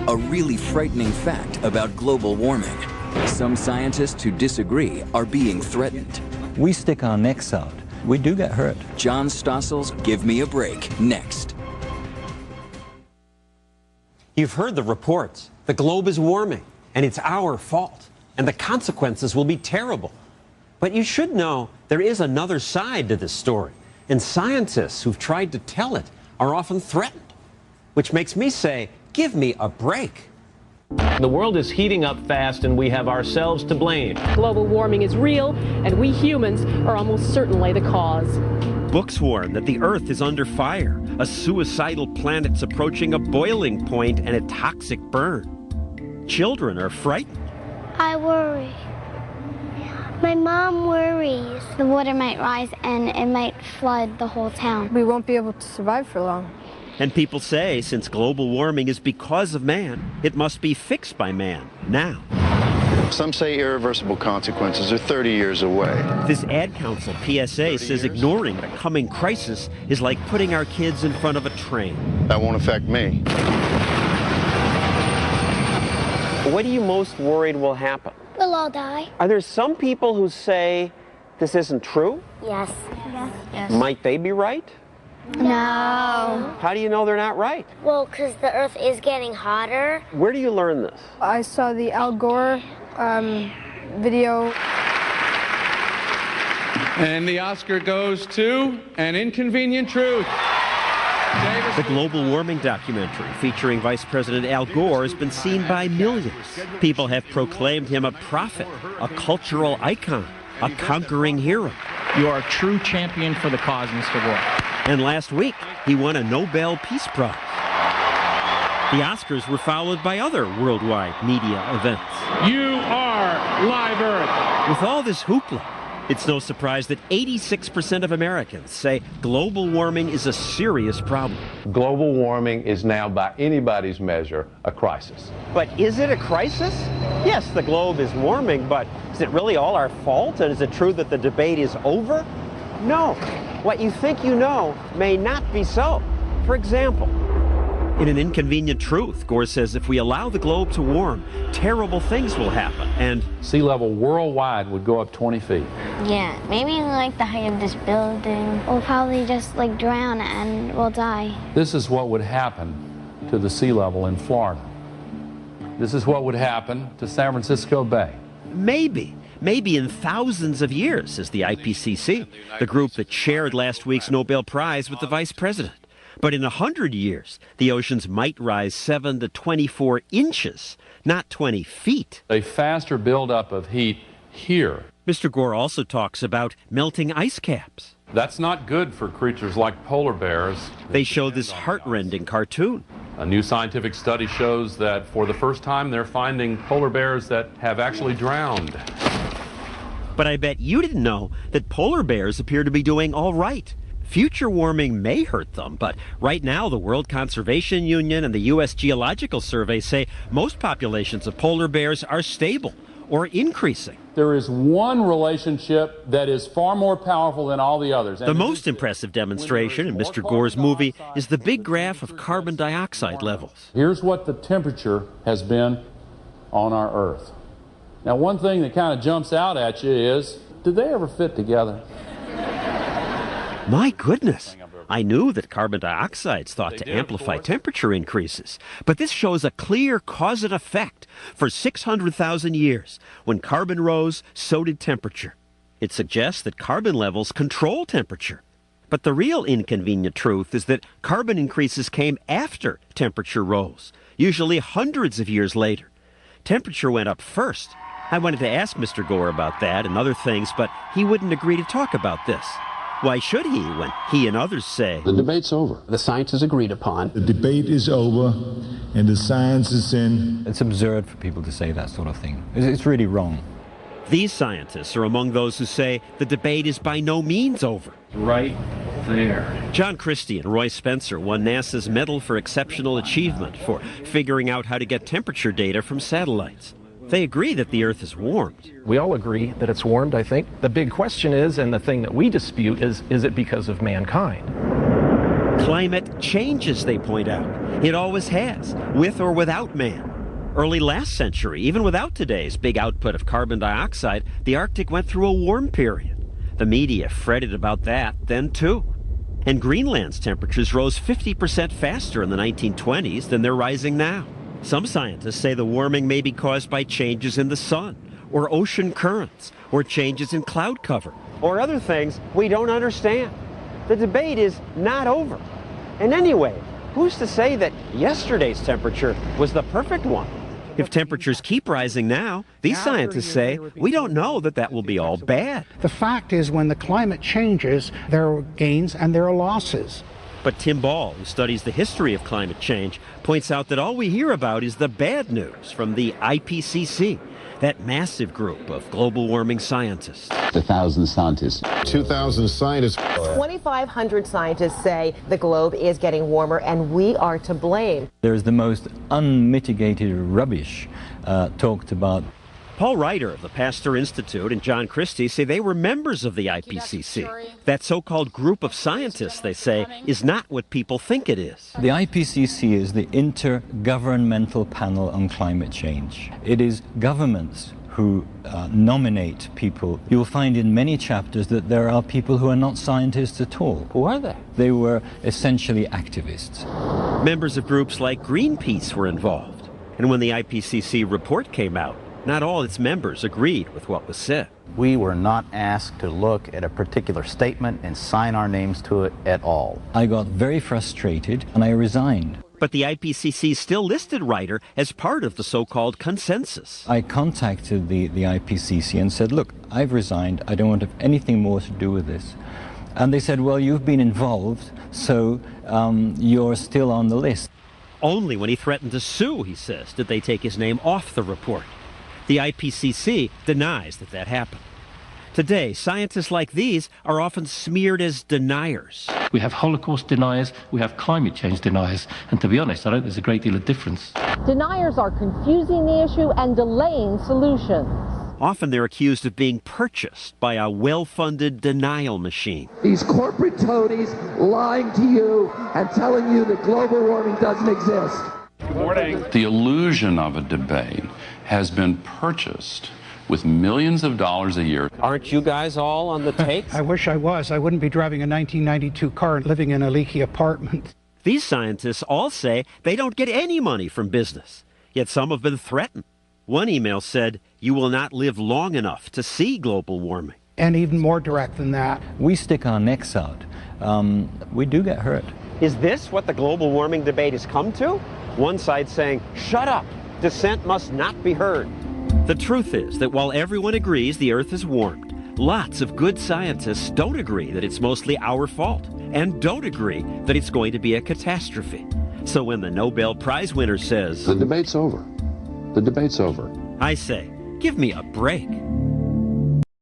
a really frightening fact about global warming. Some scientists who disagree are being threatened. We stick our necks out. We do get hurt. John Stossal's Give Me a Break, next. You've heard the reports. The globe is warming, and it's our fault, and the consequences will be terrible. But you should know there is another side to this story, and scientists who've tried to tell it are often threatened, which makes me say, give me a break. The world is heating up fast, and we have ourselves to blame. Global warming is real, and we humans are almost certainly the cause. Books warn that the Earth is under fire, a suicidal planet's approaching a boiling point and a toxic burn. Children are frightened. I worry. My mom worries. The water might rise and it might flood the whole town. We won't be able to survive for long. And people say since global warming is because of man, it must be fixed by man now. Some say irreversible consequences are 30 years away. This Ad Council PSA says ignoring the coming crisis is like putting our kids in front of a train. That won't affect me. What are you most worried will happen? We'll all die. Are there some people who say this isn't true? Yes. Yes. Might they be right? No. How do you know they're not right? Well, because the Earth is getting hotter. Where do you learn this? I saw the Al Gore video. And the Oscar goes to An Inconvenient Truth. The global warming documentary featuring Vice President Al Gore has been seen by millions. People have proclaimed him a prophet, a cultural icon, a conquering hero. You are a true champion for the cause, Mr. Gore. And last week, he won a Nobel Peace Prize. The Oscars were followed by other worldwide media events. You are Live Earth. With all this hoopla, it's no surprise that 86% of Americans say global warming is a serious problem. Global warming is now, by anybody's measure, a crisis. But is it a crisis? Yes, the globe is warming, but is it really all our fault? And is it true that the debate is over? No. What you think you know may not be so. For example, in An Inconvenient Truth, Gore says if we allow the globe to warm, terrible things will happen, and sea level worldwide would go up 20 feet. Yeah, maybe like the height of this building. We'll probably just like drown and we'll die. This is what would happen to the sea level in Florida. This is what would happen to San Francisco Bay. Maybe in thousands of years, says the IPCC, the group that shared last week's Nobel Prize with the Vice President. But in 100 years, the oceans might rise 7 to 24 inches, not 20 feet. A faster buildup of heat here. Mr. Gore also talks about melting ice caps. That's not good for creatures like polar bears. They show this heart-rending cartoon. A new scientific study shows that for the first time they're finding polar bears that have actually drowned. But I bet you didn't know that polar bears appear to be doing all right. Future warming may hurt them, but right now the World Conservation Union and the U.S. Geological Survey say most populations of polar bears are stable or increasing. There is one relationship that is far more powerful than all the others. The most impressive demonstration in Mr. Gore's movie is the big graph of carbon dioxide levels. Here's what the temperature has been on our Earth. Now, one thing that kind of jumps out at you is, did they ever fit together? My goodness, I knew that carbon dioxide is thought to amplify temperature increases, but this shows a clear cause and effect. For 600,000 years, when carbon rose, so did temperature. It suggests that carbon levels control temperature. But the real inconvenient truth is that carbon increases came after temperature rose, usually hundreds of years later. Temperature went up first. I wanted to ask Mr. Gore about that and other things, but he wouldn't agree to talk about this. Why should he when he and others say, the debate's over. The science is agreed upon. The debate is over and the science is in. It's absurd for people to say that sort of thing. It's really wrong. These scientists are among those who say the debate is by no means over. Right there. John Christie and Roy Spencer won NASA's Medal for Exceptional Achievement for figuring out how to get temperature data from satellites. They agree that the Earth is warmed. We all agree that it's warmed, I think. The big question is, and the thing that we dispute is it because of mankind? Climate changes, they point out. It always has, with or without man. Early last century, even without today's big output of carbon dioxide, the Arctic went through a warm period. The media fretted about that then, too. And Greenland's temperatures rose 50% faster in the 1920s than they're rising now. Some scientists say the warming may be caused by changes in the sun, or ocean currents, or changes in cloud cover. Or other things we don't understand. The debate is not over. And anyway, who's to say that yesterday's temperature was the perfect one? If temperatures keep rising now, these scientists say we don't know that that will be all bad. The fact is, when the climate changes, there are gains and there are losses. But Tim Ball, who studies the history of climate change, points out that all we hear about is the bad news from the IPCC, that massive group of global warming scientists. 1,000 scientists. 2,000 scientists. 2,500 scientists say the globe is getting warmer and we are to blame. There's the most unmitigated rubbish talked about. Paul Ryder of the Pasteur Institute and John Christie say they were members of the IPCC. That so-called group of scientists, they say, is not what people think it is. The IPCC is the Intergovernmental Panel on Climate Change. It is governments who nominate people. You'll find in many chapters that there are people who are not scientists at all. Who are they? They were essentially activists. Members of groups like Greenpeace were involved. And when the IPCC report came out, not all its members agreed with what was said. We were not asked to look at a particular statement and sign our names to it at all. I got very frustrated and I resigned. But the IPCC still listed Ryder as part of the so-called consensus. I contacted the IPCC and said, look, I've resigned. I don't want to have anything more to do with this. And they said, well, you've been involved, so you're still on the list. Only when he threatened to sue, he says, did they take his name off the report. The IPCC denies that that happened. Today, scientists like these are often smeared as deniers. We have Holocaust deniers, we have climate change deniers, and to be honest, I don't think there's a great deal of difference. Deniers are confusing the issue and delaying solutions. Often they're accused of being purchased by a well-funded denial machine. These corporate toadies lying to you and telling you that global warming doesn't exist. Good morning. The illusion of a debate has been purchased with millions of dollars a year. Aren't you guys all on the take? I wish I was. I wouldn't be driving a 1992 car and living in a leaky apartment. These scientists all say they don't get any money from business, yet some have been threatened. One email said, "You will not live long enough to see global warming." And even more direct than that. We stick our necks out. We do get hurt. Is this what the global warming debate has come to? One side saying, shut up, dissent must not be heard. The truth is that while everyone agrees the Earth is warmed, lots of good scientists don't agree that it's mostly our fault, and don't agree that it's going to be a catastrophe. So when the Nobel Prize winner says, "The debate's over. The debate's over," I say, give me a break.